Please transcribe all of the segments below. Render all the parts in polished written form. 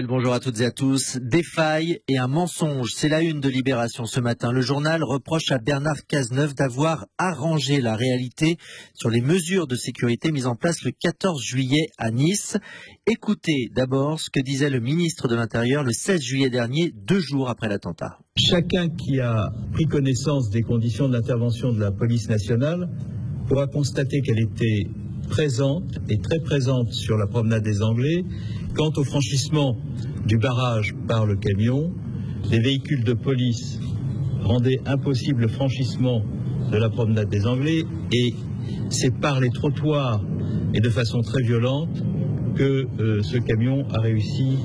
Bonjour à toutes et à tous. Des failles et un mensonge, c'est la une de Libération ce matin. Le journal reproche à Bernard Cazeneuve d'avoir arrangé la réalité sur les mesures de sécurité mises en place le 14 juillet à Nice. Écoutez d'abord ce que disait le ministre de l'Intérieur le 16 juillet dernier, 2 jours après l'attentat. Chacun qui a pris connaissance des conditions de l'intervention de la police nationale pourra constater qu'elle était présente et très présente sur la promenade des Anglais. Quant au franchissement du barrage par le camion, les véhicules de police rendaient impossible le franchissement de la promenade des Anglais et c'est par les trottoirs et de façon très violente que ce camion a réussi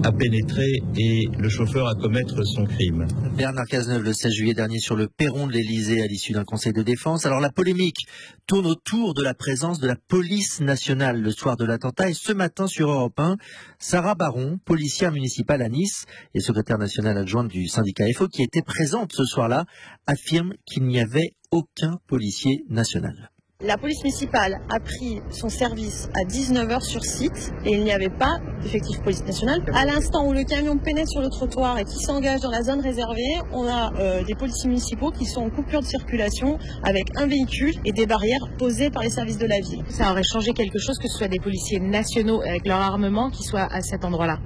à pénétrer et le chauffeur à commettre son crime. Bernard Cazeneuve le 16 juillet dernier sur le perron de l'Élysée à l'issue d'un conseil de défense. Alors la polémique tourne autour de la présence de la police nationale le soir de l'attentat et ce matin sur Europe 1, Sarah Baron, policière municipale à Nice et secrétaire nationale adjointe du syndicat FO qui était présente ce soir-là, affirme qu'il n'y avait aucun policier national. La police municipale a pris son service à 19h sur site et il n'y avait pas d'effectif police nationale. À l'instant où le camion pénètre sur le trottoir et qui s'engage dans la zone réservée, on a des policiers municipaux qui sont en coupure de circulation avec un véhicule et des barrières posées par les services de la ville. Ça aurait changé quelque chose que ce soit des policiers nationaux avec leur armement qui soient à cet endroit-là?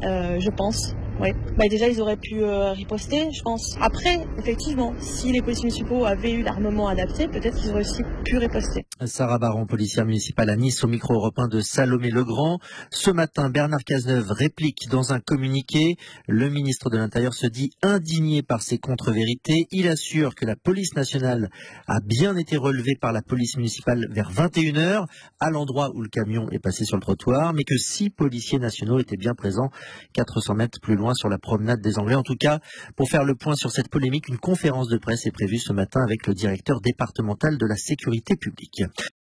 Je pense. Oui. Déjà, ils auraient pu riposter, je pense. Après, effectivement, si les policiers municipaux avaient eu l'armement adapté, peut-être qu'ils auraient aussi pu riposter. Sarah Baron, policière municipale à Nice, au micro européen de Salomé Legrand. Ce matin, Bernard Cazeneuve réplique dans un communiqué. Le ministre de l'Intérieur se dit indigné par ces contre-vérités. Il assure que la police nationale a bien été relevée par la police municipale vers 21h, à l'endroit où le camion est passé sur le trottoir, mais que 6 policiers nationaux étaient bien présents 400 mètres plus loin sur la promenade des Anglais. En tout cas, pour faire le point sur cette polémique, une conférence de presse est prévue ce matin avec le directeur départemental de la sécurité publique.